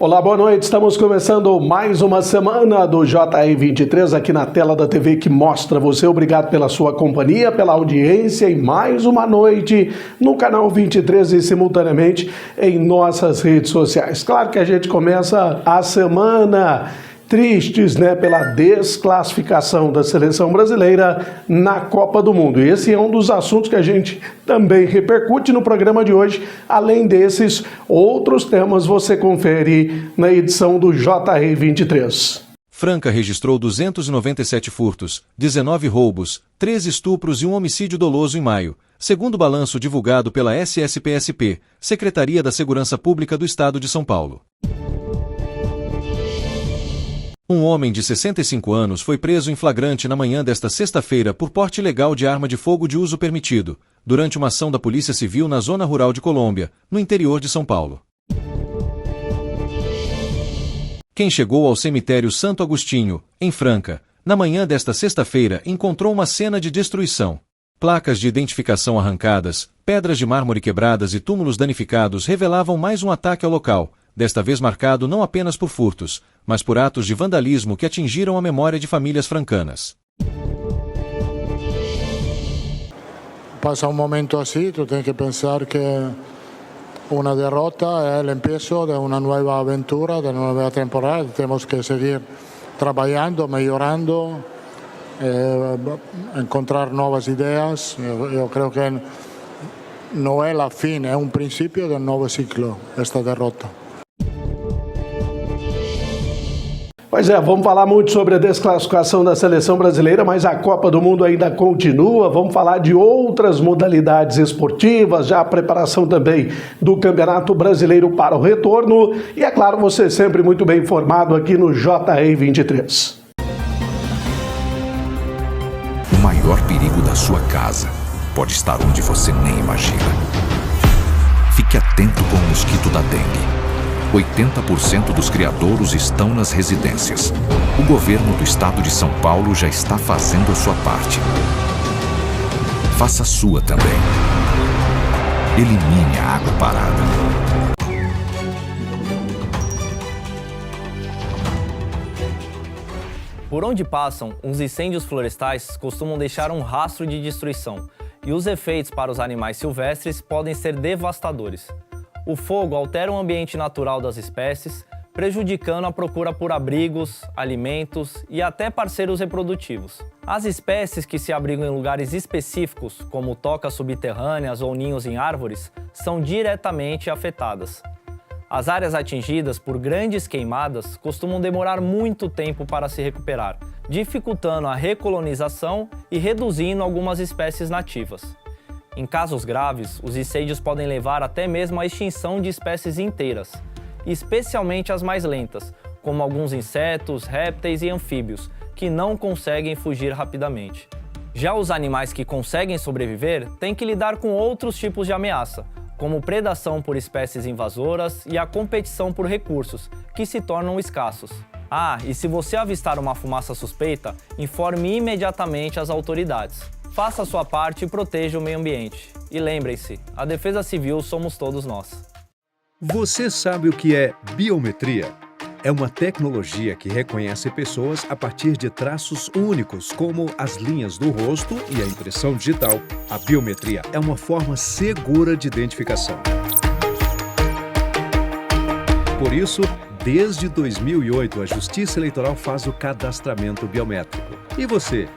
Olá, boa noite. Estamos começando mais uma semana do JR23 aqui na tela da TV que mostra você. Obrigado pela sua companhia, pela audiência e mais uma noite no canal 23 e simultaneamente em nossas redes sociais. Claro que a gente começa a semana tristes, pela desclassificação da seleção brasileira na Copa do Mundo. E esse é um dos assuntos que a gente também repercute no programa de hoje. Além desses, outros temas você confere na edição do JR23. Franca registrou 297 furtos, 19 roubos, 13 estupros e um homicídio doloso em maio, segundo o balanço divulgado pela SSPSP, Secretaria da Segurança Pública do Estado de São Paulo. Um homem de 65 anos foi preso em flagrante na manhã desta sexta-feira por porte ilegal de arma de fogo de uso permitido, durante uma ação da Polícia Civil na zona rural de Colômbia, no interior de São Paulo. Quem chegou ao cemitério Santo Agostinho, em Franca, na manhã desta sexta-feira encontrou uma cena de destruição. Placas de identificação arrancadas, pedras de mármore quebradas e túmulos danificados revelavam mais um ataque ao local, desta vez marcado não apenas por furtos, mas por atos de vandalismo que atingiram a memória de famílias francanas. Passa um momento assim, tu tem que pensar que uma derrota é o começo de uma nova aventura, de uma nova temporada. Temos que seguir trabalhando, melhorando, encontrar novas ideias. Eu creio que não é a fim, é um princípio de um novo ciclo, esta derrota. Pois é, vamos falar muito sobre a desclassificação da seleção brasileira, mas a Copa do Mundo ainda continua. Vamos falar de outras modalidades esportivas, já a preparação também do Campeonato Brasileiro para o retorno. E é claro, você sempre muito bem informado aqui no JR23. O maior perigo da sua casa pode estar onde você nem imagina. Fique atento com o mosquito da dengue. 80% dos criadouros estão nas residências. O governo do estado de São Paulo já está fazendo a sua parte. Faça a sua também. Elimine a água parada. Por onde passam, os incêndios florestais costumam deixar um rastro de destruição, e os efeitos para os animais silvestres podem ser devastadores. O fogo altera o ambiente natural das espécies, prejudicando a procura por abrigos, alimentos e até parceiros reprodutivos. As espécies que se abrigam em lugares específicos, como tocas subterrâneas ou ninhos em árvores, são diretamente afetadas. As áreas atingidas por grandes queimadas costumam demorar muito tempo para se recuperar, dificultando a recolonização e reduzindo algumas espécies nativas. Em casos graves, os incêndios podem levar até mesmo à extinção de espécies inteiras, especialmente as mais lentas, como alguns insetos, répteis e anfíbios, que não conseguem fugir rapidamente. Já os animais que conseguem sobreviver têm que lidar com outros tipos de ameaça, como predação por espécies invasoras e a competição por recursos, que se tornam escassos. E se você avistar uma fumaça suspeita, informe imediatamente as autoridades. Faça a sua parte e proteja o meio ambiente. E lembrem-se, a defesa civil somos todos nós. Você sabe o que é biometria? É uma tecnologia que reconhece pessoas a partir de traços únicos, como as linhas do rosto e a impressão digital. A biometria é uma forma segura de identificação. Por isso, desde 2008, a Justiça Eleitoral faz o cadastramento biométrico. E você,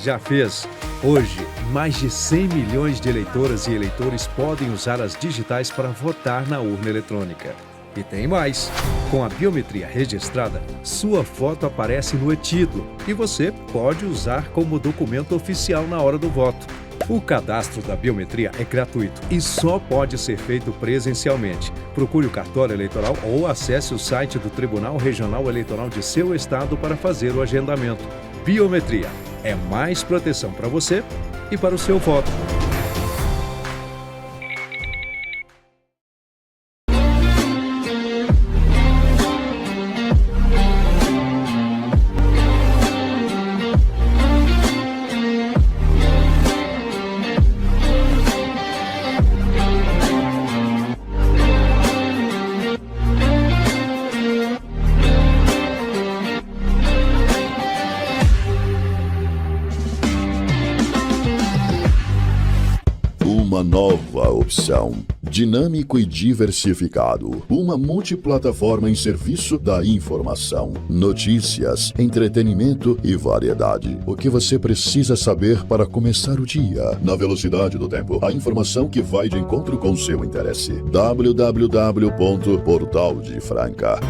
já fez? Hoje, mais de 100 milhões de eleitoras e eleitores podem usar as digitais para votar na urna eletrônica. E tem mais! Com a biometria registrada, sua foto aparece no e-título e você pode usar como documento oficial na hora do voto. O cadastro da biometria é gratuito e só pode ser feito presencialmente. Procure o cartório eleitoral ou acesse o site do Tribunal Regional Eleitoral de seu estado para fazer o agendamento. Biometria é mais proteção para você e para o seu voto. uma nova opção. Dinâmico e diversificado. Uma multiplataforma em serviço da informação. Notícias, entretenimento e variedade. O que você precisa saber para começar o dia. Na velocidade do tempo. A informação que vai de encontro com seu interesse. www.portaldefranca.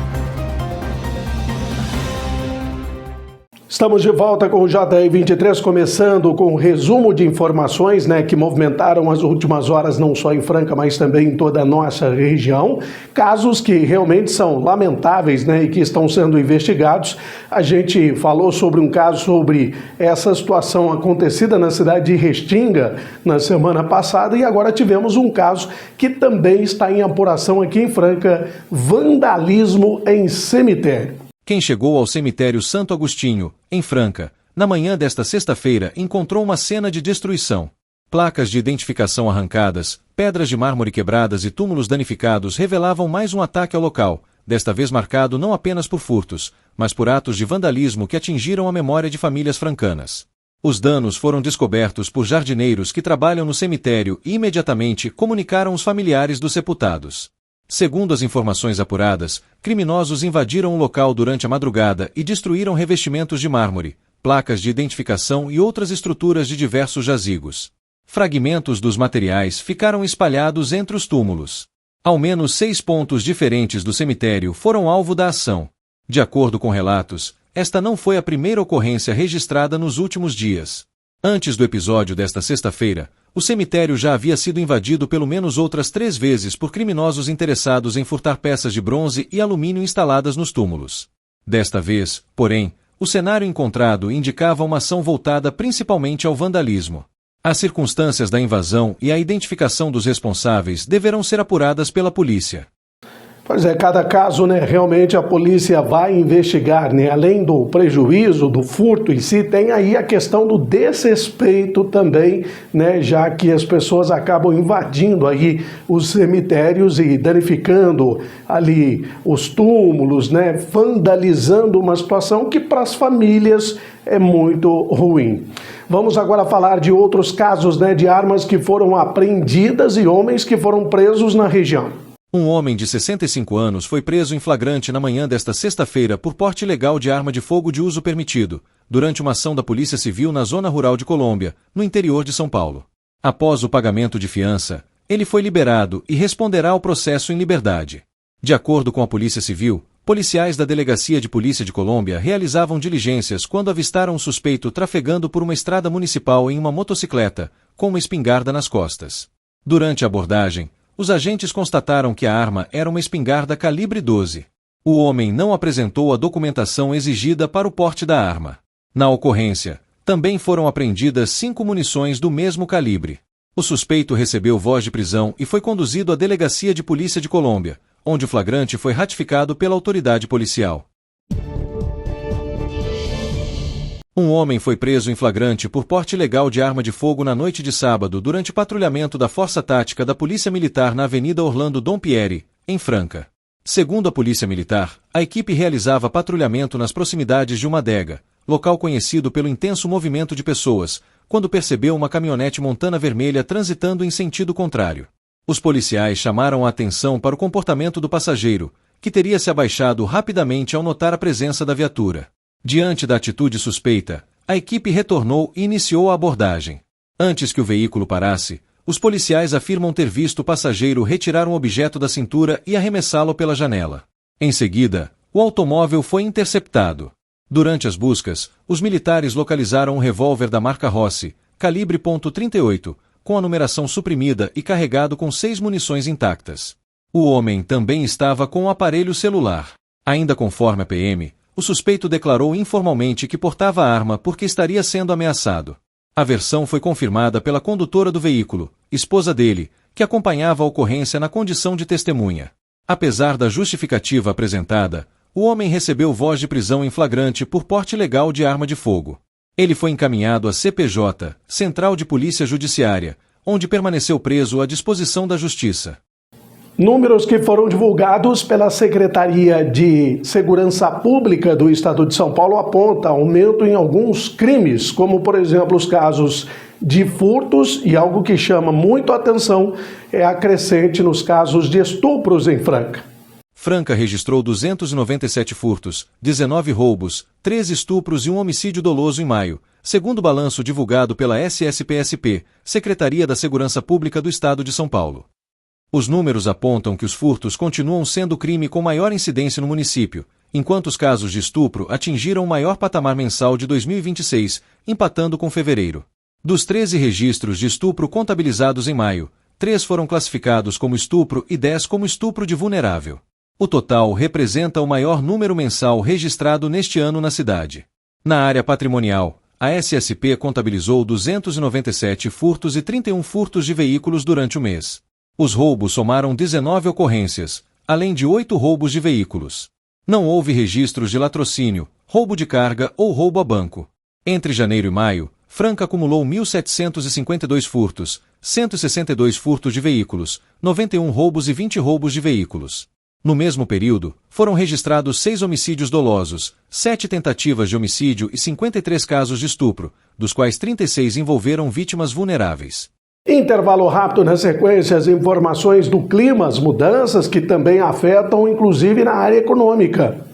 Estamos de volta com o JR23, começando com um resumo de informações, que movimentaram as últimas horas, não só em Franca, mas também em toda a nossa região. Casos que realmente são lamentáveis, e que estão sendo investigados. A gente falou sobre um caso, sobre essa situação acontecida na cidade de Restinga na semana passada, e agora tivemos um caso que também está em apuração aqui em Franca: vandalismo em cemitério. Quem chegou ao cemitério Santo Agostinho, em Franca, na manhã desta sexta-feira encontrou uma cena de destruição. Placas de identificação arrancadas, pedras de mármore quebradas e túmulos danificados revelavam mais um ataque ao local, desta vez marcado não apenas por furtos, mas por atos de vandalismo que atingiram a memória de famílias francanas. Os danos foram descobertos por jardineiros que trabalham no cemitério e imediatamente comunicaram os familiares dos sepultados. Segundo as informações apuradas, criminosos invadiram o local durante a madrugada e destruíram revestimentos de mármore, placas de identificação e outras estruturas de diversos jazigos. Fragmentos dos materiais ficaram espalhados entre os túmulos. Ao menos 6 pontos diferentes do cemitério foram alvo da ação. De acordo com relatos, esta não foi a primeira ocorrência registrada nos últimos dias. Antes do episódio desta sexta-feira, o cemitério já havia sido invadido pelo menos outras 3 vezes por criminosos interessados em furtar peças de bronze e alumínio instaladas nos túmulos. Desta vez, porém, o cenário encontrado indicava uma ação voltada principalmente ao vandalismo. As circunstâncias da invasão e a identificação dos responsáveis deverão ser apuradas pela polícia. Pois é, cada caso, realmente a polícia vai investigar, além do prejuízo, do furto em si, tem aí a questão do desrespeito também, já que as pessoas acabam invadindo aí os cemitérios e danificando ali os túmulos, vandalizando uma situação que para as famílias é muito ruim. Vamos agora falar de outros casos, de armas que foram apreendidas e homens que foram presos na região. Um homem de 65 anos foi preso em flagrante na manhã desta sexta-feira por porte ilegal de arma de fogo de uso permitido, durante uma ação da Polícia Civil na zona rural de Colômbia, no interior de São Paulo. Após o pagamento de fiança, ele foi liberado e responderá ao processo em liberdade. De acordo com a Polícia Civil, policiais da Delegacia de Polícia de Colômbia realizavam diligências quando avistaram um suspeito trafegando por uma estrada municipal em uma motocicleta, com uma espingarda nas costas. Durante a abordagem, os agentes constataram que a arma era uma espingarda calibre 12. O homem não apresentou a documentação exigida para o porte da arma. Na ocorrência, também foram apreendidas 5 munições do mesmo calibre. O suspeito recebeu voz de prisão e foi conduzido à Delegacia de Polícia de Colômbia, onde o flagrante foi ratificado pela autoridade policial. Um homem foi preso em flagrante por porte ilegal de arma de fogo na noite de sábado durante patrulhamento da Força Tática da Polícia Militar na Avenida Orlando Dompieri, em Franca. Segundo a Polícia Militar, a equipe realizava patrulhamento nas proximidades de uma adega, local conhecido pelo intenso movimento de pessoas, quando percebeu uma caminhonete montana vermelha transitando em sentido contrário. Os policiais chamaram a atenção para o comportamento do passageiro, que teria se abaixado rapidamente ao notar a presença da viatura. Diante da atitude suspeita, a equipe retornou e iniciou a abordagem. Antes que o veículo parasse, os policiais afirmam ter visto o passageiro retirar um objeto da cintura e arremessá-lo pela janela. Em seguida, o automóvel foi interceptado. Durante as buscas, os militares localizaram um revólver da marca Rossi, calibre .38, com a numeração suprimida e carregado com 6 munições intactas. O homem também estava com um aparelho celular. Ainda conforme a PM, o suspeito declarou informalmente que portava a arma porque estaria sendo ameaçado. A versão foi confirmada pela condutora do veículo, esposa dele, que acompanhava a ocorrência na condição de testemunha. Apesar da justificativa apresentada, o homem recebeu voz de prisão em flagrante por porte ilegal de arma de fogo. Ele foi encaminhado à CPJ, Central de Polícia Judiciária, onde permaneceu preso à disposição da Justiça. Números que foram divulgados pela Secretaria de Segurança Pública do Estado de São Paulo apontam aumento em alguns crimes, como, por exemplo, os casos de furtos, e algo que chama muito a atenção é a crescente nos casos de estupros em Franca. Franca registrou 297 furtos, 19 roubos, 13 estupros e um homicídio doloso em maio, segundo o balanço divulgado pela SSPSP, Secretaria da Segurança Pública do Estado de São Paulo. Os números apontam que os furtos continuam sendo o crime com maior incidência no município, enquanto os casos de estupro atingiram o maior patamar mensal de 2026, empatando com fevereiro. Dos 13 registros de estupro contabilizados em maio, 3 foram classificados como estupro e 10 como estupro de vulnerável. O total representa o maior número mensal registrado neste ano na cidade. Na área patrimonial, a SSP contabilizou 297 furtos e 31 furtos de veículos durante o mês. Os roubos somaram 19 ocorrências, além de 8 roubos de veículos. Não houve registros de latrocínio, roubo de carga ou roubo a banco. Entre janeiro e maio, Franca acumulou 1.752 furtos, 162 furtos de veículos, 91 roubos e 20 roubos de veículos. No mesmo período, foram registrados 6 homicídios dolosos, 7 tentativas de homicídio e 53 casos de estupro, dos quais 36 envolveram vítimas vulneráveis. Intervalo rápido na sequência, as informações do clima, as mudanças que também afetam, inclusive na área econômica.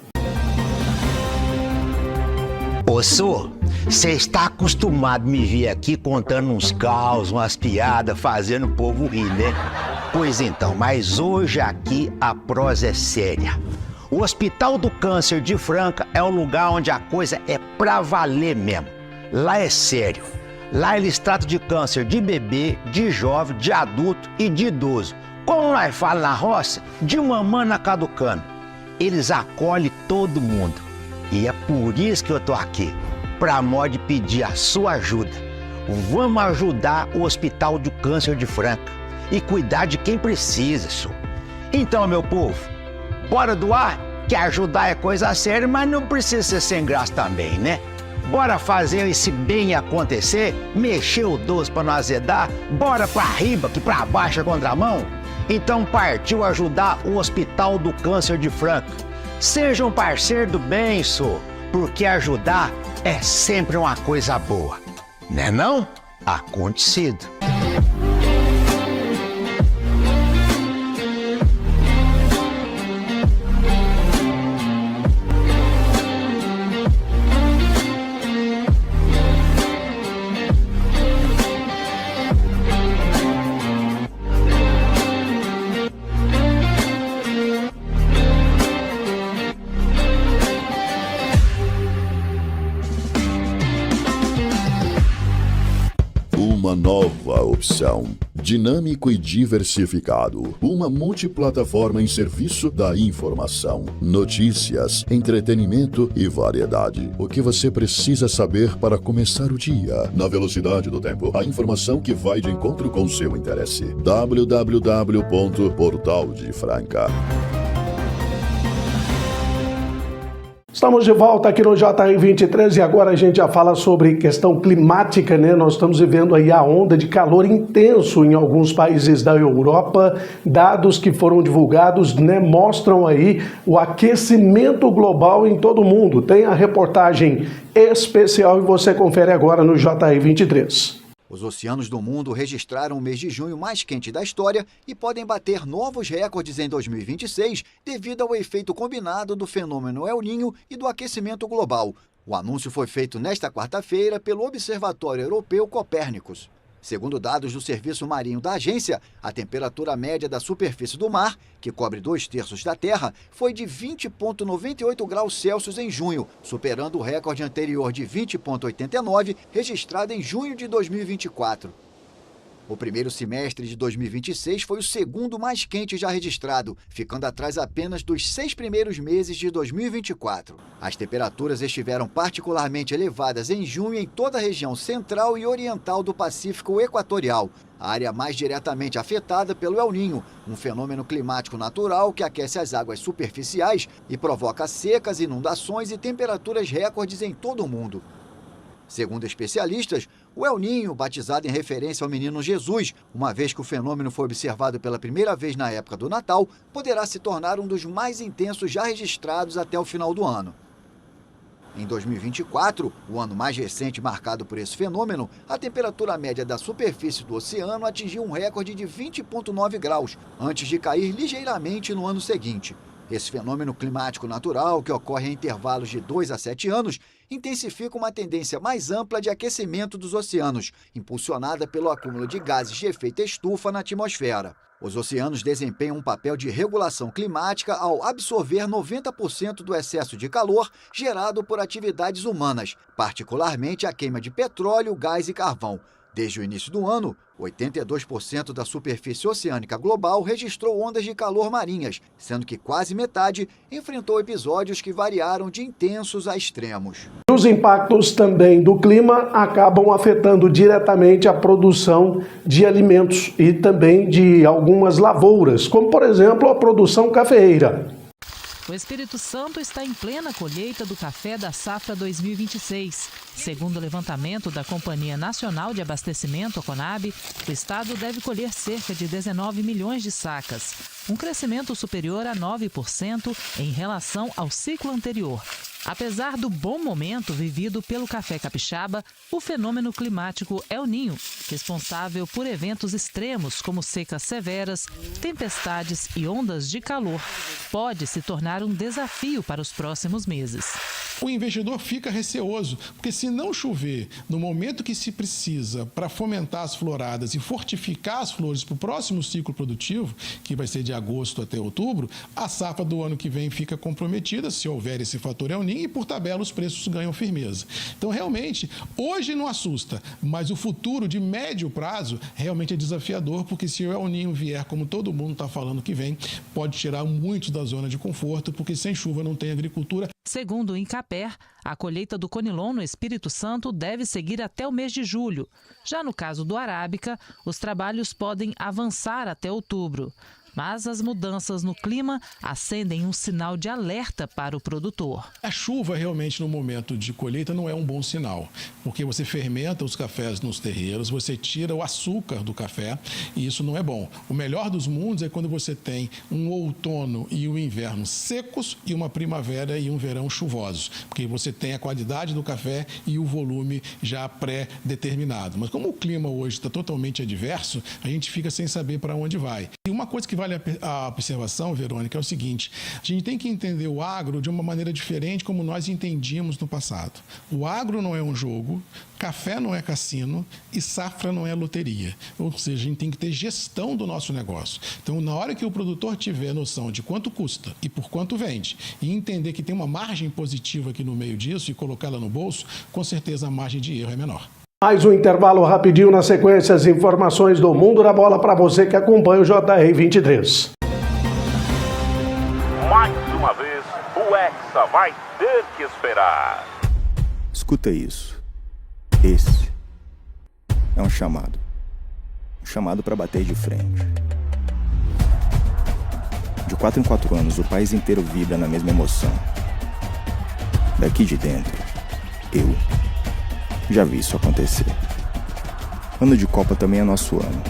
Ô, Sô, você está acostumado a me ver aqui contando uns caos, umas piadas, fazendo o povo rir, né? Pois então, mas hoje aqui a prosa é séria. O Hospital do Câncer de Franca é um lugar onde a coisa é pra valer mesmo. Lá é sério. Lá eles tratam de câncer de bebê, de jovem, de adulto e de idoso. Como nós falamos na roça, de mamana caducando. Eles acolhem todo mundo. E é por isso que eu tô aqui, pra modo de pedir a sua ajuda. Vamos ajudar o Hospital do Câncer de Franca e cuidar de quem precisa, senhor. Então, meu povo, bora doar? Que ajudar é coisa séria, mas não precisa ser sem graça também, né? Bora fazer esse bem acontecer, mexer o doce pra não azedar, bora pra riba que pra baixo é contramão? Então partiu ajudar o Hospital do Câncer de Franca. Seja um parceiro do bem, sô, porque ajudar é sempre uma coisa boa. Né não? Acontecido. Uma nova opção. Dinâmico e diversificado. Uma multiplataforma em serviço da informação, notícias, entretenimento e variedade. O que você precisa saber para começar o dia. Na velocidade do tempo. A informação que vai de encontro com seu interesse. www.portaldefranca. Estamos de volta aqui no JR23 e agora a gente já fala sobre questão climática, né? Nós estamos vivendo aí a onda de calor intenso em alguns países da Europa. Dados que foram divulgados, né, mostram aí o aquecimento global em todo o mundo. Tem a reportagem especial e você confere agora no JR23. Os oceanos do mundo registraram o mês de junho mais quente da história e podem bater novos recordes em 2026 devido ao efeito combinado do fenômeno El Niño e do aquecimento global. O anúncio foi feito nesta quarta-feira pelo Observatório Europeu Copérnicos. Segundo dados do Serviço Marinho da agência, a temperatura média da superfície do mar, que cobre 2/3 da Terra, foi de 20,98 graus Celsius em junho, superando o recorde anterior de 20,89, registrado em junho de 2024. O primeiro semestre de 2026 foi o segundo mais quente já registrado, ficando atrás apenas dos 6 primeiros meses de 2024. As temperaturas estiveram particularmente elevadas em junho em toda a região central e oriental do Pacífico Equatorial, a área mais diretamente afetada pelo El Niño, um fenômeno climático natural que aquece as águas superficiais e provoca secas, inundações e temperaturas recordes em todo o mundo. Segundo especialistas, o El Niño, batizado em referência ao menino Jesus, uma vez que o fenômeno foi observado pela primeira vez na época do Natal, poderá se tornar um dos mais intensos já registrados até o final do ano. Em 2024, o ano mais recente marcado por esse fenômeno, a temperatura média da superfície do oceano atingiu um recorde de 20,9 graus, antes de cair ligeiramente no ano seguinte. Esse fenômeno climático natural, que ocorre em intervalos de 2 a 7 anos, intensifica uma tendência mais ampla de aquecimento dos oceanos, impulsionada pelo acúmulo de gases de efeito estufa na atmosfera. Os oceanos desempenham um papel de regulação climática ao absorver 90% do excesso de calor gerado por atividades humanas, particularmente a queima de petróleo, gás e carvão. Desde o início do ano, 82% da superfície oceânica global registrou ondas de calor marinhas, sendo que quase metade enfrentou episódios que variaram de intensos a extremos. Os impactos também do clima acabam afetando diretamente a produção de alimentos e também de algumas lavouras, como por exemplo a produção cafeeira. O Espírito Santo está em plena colheita do café da safra 2026. Segundo o levantamento da Companhia Nacional de Abastecimento, a Conab, o estado deve colher cerca de 19 milhões de sacas, um crescimento superior a 9% em relação ao ciclo anterior. Apesar do bom momento vivido pelo café capixaba, o fenômeno climático El Niño, responsável por eventos extremos como secas severas, tempestades e ondas de calor, pode se tornar um desafio para os próximos meses. O investidor fica receoso, porque se não chover no momento que se precisa para fomentar as floradas e fortificar as flores para o próximo ciclo produtivo, que vai ser de agosto até outubro, a safra do ano que vem fica comprometida, se houver esse fator El Niño, e por tabela os preços ganham firmeza. Então, realmente, hoje não assusta, mas o futuro de médio prazo realmente é desafiador, porque se o El Niño vier, como todo mundo está falando que vem, pode tirar muitos da zona de conforto, porque sem chuva não tem agricultura. Segundo o Incaper, a colheita do Conilon no Espírito Santo deve seguir até o mês de julho. Já no caso do Arábica, os trabalhos podem avançar até outubro. Mas as mudanças no clima acendem um sinal de alerta para o produtor. A chuva realmente no momento de colheita não é um bom sinal, porque você fermenta os cafés nos terreiros, você tira o açúcar do café e isso não é bom. O melhor dos mundos é quando você tem um outono e um inverno secos e uma primavera e um verão chuvosos, porque você tem a qualidade do café e o volume já pré-determinado. Mas como o clima hoje está totalmente adverso, a gente fica sem saber para onde vai. E uma coisa que vale a observação, Verônica, é o seguinte: a gente tem que entender o agro de uma maneira diferente como nós entendíamos no passado. O agro não é um jogo, café não é cassino e safra não é loteria. Ou seja, a gente tem que ter gestão do nosso negócio. Então, na hora que o produtor tiver noção de quanto custa e por quanto vende e entender que tem uma margem positiva aqui no meio disso e colocá-la no bolso, com certeza a margem de erro é menor. Mais um intervalo rapidinho, na sequência as informações do mundo da bola para você que acompanha o JR 23. Mais uma vez, o Hexa vai ter que esperar. Escuta isso. Esse é um chamado. Um chamado para bater de frente. De 4 em 4 anos, o país inteiro vibra na mesma emoção. Daqui de dentro, eu já vi isso acontecer. Ano de Copa também é nosso ano.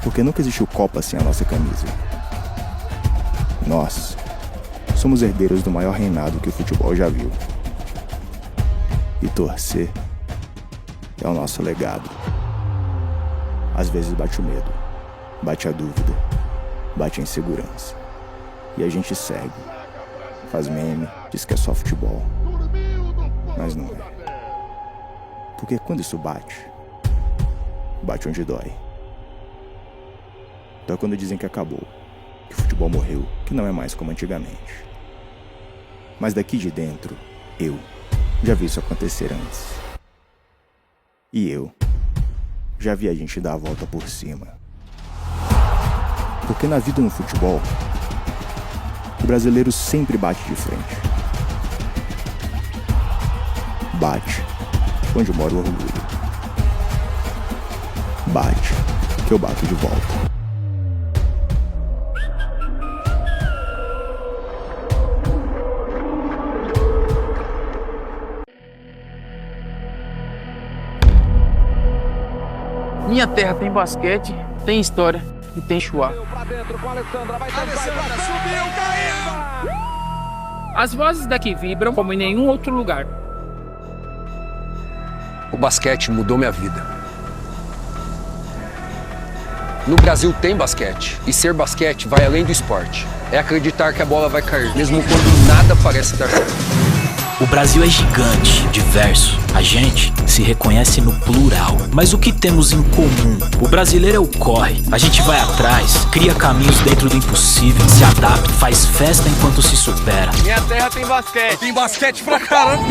Porque nunca existiu Copa sem a nossa camisa. Nós somos herdeiros do maior reinado que o futebol já viu. E torcer é o nosso legado. Às vezes bate o medo, bate a dúvida, bate a insegurança. E a gente segue. Faz meme, diz que é só futebol. Mas não é. Porque quando isso bate, bate onde dói. Dói quando dizem que acabou, que o futebol morreu, que não é mais como antigamente. Mas daqui de dentro, eu já vi isso acontecer antes. E eu já vi a gente dar a volta por cima. Porque na vida no futebol, o brasileiro sempre bate de frente. Bate onde mora o orgulho. Bate, que eu bato de volta. Minha terra tem basquete, tem história e tem chuá. As vozes daqui vibram como em nenhum outro lugar. O basquete mudou minha vida. No Brasil tem basquete, e ser basquete vai além do esporte. É acreditar que a bola vai cair, mesmo quando nada parece dar certo. O Brasil é gigante, diverso. A gente se reconhece no plural. Mas o que temos em comum? O brasileiro é o corre. A gente vai atrás, cria caminhos dentro do impossível, se adapta, faz festa enquanto se supera. Minha terra tem basquete. Tem basquete pra caramba.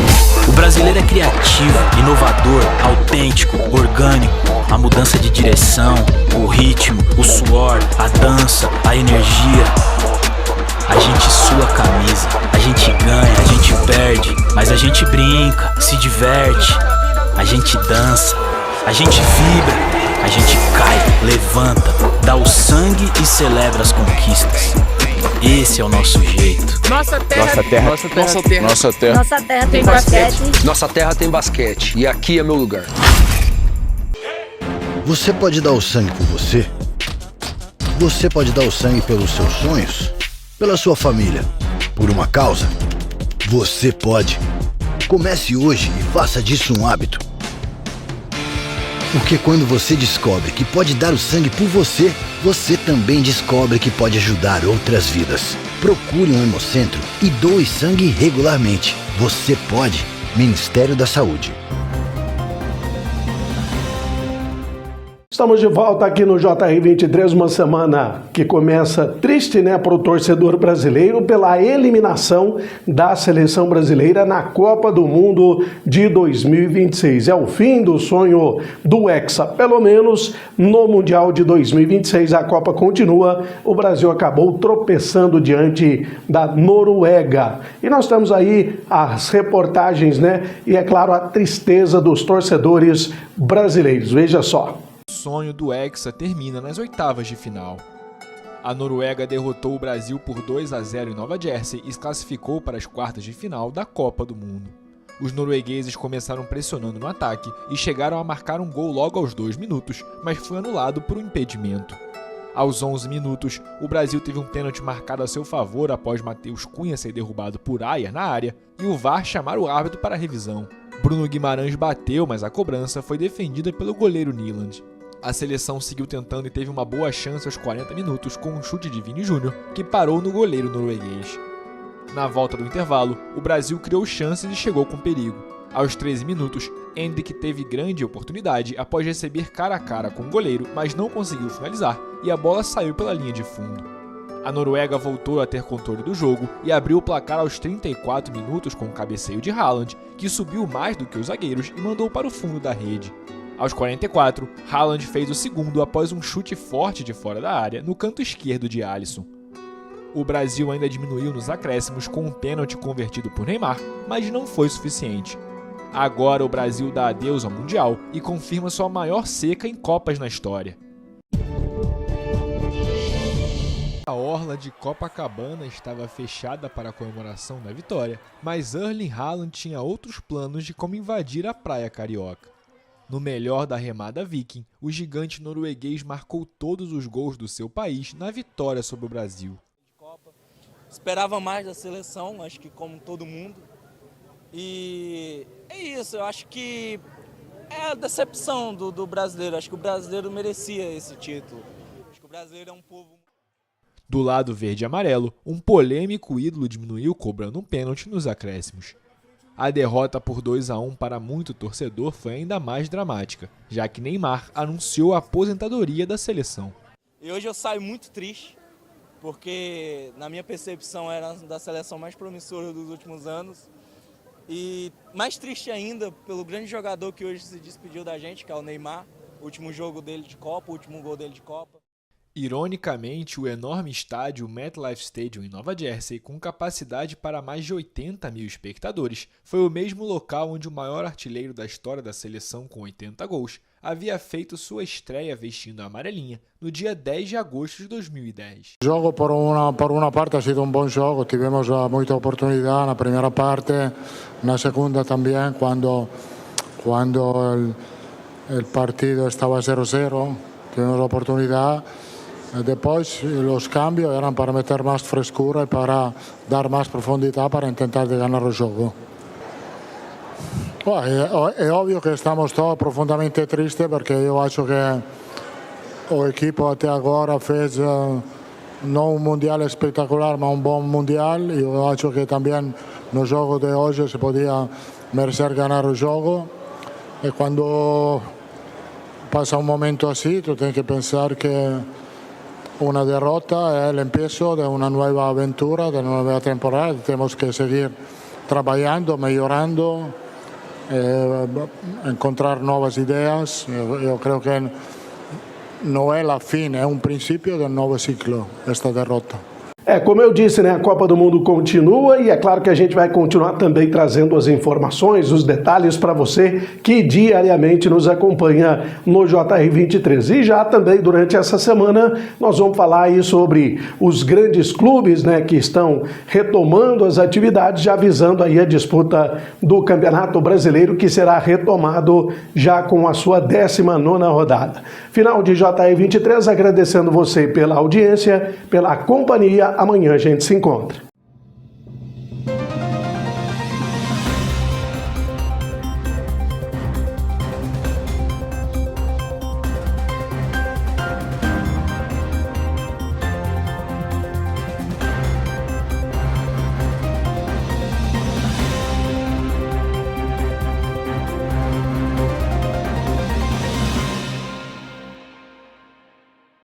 O brasileiro é criativo, inovador, autêntico, orgânico. A mudança de direção, o ritmo, o suor, a dança, a energia. A gente sua a camisa, a gente ganha, a gente perde, mas a gente brinca, se diverte, a gente dança, a gente vibra, a gente cai, levanta, dá o sangue e celebra as conquistas. Esse é o nosso jeito. Nossa terra, Nossa terra. Nossa terra. Nossa terra. Nossa terra. Nossa terra tem basquete. Nossa terra tem basquete, e aqui é meu lugar. Você pode dar o sangue por você? Você pode dar o sangue pelos seus sonhos? Pela sua família? Por uma causa? Você pode. Comece hoje e faça disso um hábito. Porque quando você descobre que pode dar o sangue por você, você também descobre que pode ajudar outras vidas. Procure um hemocentro e doe sangue regularmente. Você pode. Ministério da Saúde. Estamos de volta aqui no JR23, uma semana que começa triste, né, para o torcedor brasileiro pela eliminação da seleção brasileira na Copa do Mundo de 2026. É o fim do sonho do Hexa, pelo menos no Mundial de 2026 a Copa continua, o Brasil acabou tropeçando diante da Noruega. E nós temos aí as reportagens, né, e é claro a tristeza dos torcedores brasileiros. Veja só. O sonho do Hexa termina nas oitavas de final. A Noruega derrotou o Brasil por 2-0 em Nova Jersey e se classificou para as quartas de final da Copa do Mundo. Os noruegueses começaram pressionando no ataque e chegaram a marcar um gol logo aos 2 minutos, mas foi anulado por um impedimento. Aos 11 minutos, o Brasil teve um pênalti marcado a seu favor após Matheus Cunha ser derrubado por Ayer na área e o VAR chamar o árbitro para a revisão. Bruno Guimarães bateu, mas a cobrança foi defendida pelo goleiro Nyland. A seleção seguiu tentando e teve uma boa chance aos 40 minutos com um chute de Vini Júnior, que parou no goleiro norueguês. Na volta do intervalo, o Brasil criou chances e chegou com perigo. Aos 13 minutos, Endrick teve grande oportunidade após receber cara a cara com o goleiro, mas não conseguiu finalizar e a bola saiu pela linha de fundo. A Noruega voltou a ter controle do jogo e abriu o placar aos 34 minutos com o cabeceio de Haaland, que subiu mais do que os zagueiros e mandou para o fundo da rede. Aos 44, Haaland fez o segundo após um chute forte de fora da área no canto esquerdo de Alisson. O Brasil ainda diminuiu nos acréscimos com um pênalti convertido por Neymar, mas não foi suficiente. Agora o Brasil dá adeus ao Mundial e confirma sua maior seca em Copas na história. A orla de Copacabana estava fechada para a comemoração da vitória, mas Erling Haaland tinha outros planos de como invadir a praia carioca. No melhor da remada viking, o gigante norueguês marcou todos os gols do seu país na vitória sobre o Brasil. Esperava mais da seleção, acho que como todo mundo. E é isso, eu acho que é a decepção do brasileiro. Acho que o brasileiro merecia esse título. Acho que o brasileiro é um povo... Do lado verde e amarelo, um polêmico ídolo diminuiu cobrando um pênalti nos acréscimos. A derrota por 2-1 para muito torcedor foi ainda mais dramática, já que Neymar anunciou a aposentadoria da seleção. E hoje eu saio muito triste, porque na minha percepção era da seleção mais promissora dos últimos anos. E mais triste ainda pelo grande jogador que hoje se despediu da gente, que é o Neymar, o último jogo dele de Copa, o último gol dele de Copa. Ironicamente, o enorme estádio MetLife Stadium em Nova Jersey, com capacidade para mais de 80 mil espectadores, foi o mesmo local onde o maior artilheiro da história da seleção com 80 gols havia feito sua estreia vestindo a amarelinha no dia 10 de agosto de 2010. O jogo por uma parte ha sido um bom jogo, tivemos muita oportunidade na primeira parte, na segunda também, quando el partido estaba 0-0, tuvimos la oportunidad. Después los cambios eran para meter más frescura y para dar más profundidad para intentar de ganar el juego. Bueno, es obvio que estamos todos profundamente tristes porque yo acho que el equipo até agora fez no un mundial espectacular, mas un buen mundial. Yo acho que también no jogo de hoy se podía merecer ganar el juego. Y cuando pasa un momento así, tú tienes que pensar que una derrota es el empiezo de una nueva aventura, de una nueva temporada. Tenemos que seguir trabajando, mejorando, encontrar nuevas ideas. Yo creo que não é a fim, é um princípio de um novo ciclo, esta derrota. Como eu disse, né, a Copa do Mundo continua e é claro que a gente vai continuar também trazendo as informações, os detalhes para você que diariamente nos acompanha no JR23. E já também durante essa semana nós vamos falar aí sobre os grandes clubes, né, que estão retomando as atividades, já visando aí a disputa do Campeonato Brasileiro, que será retomado já com a sua 19ª rodada. Final de JR23, agradecendo você pela audiência, pela companhia. Amanhã a gente se encontra.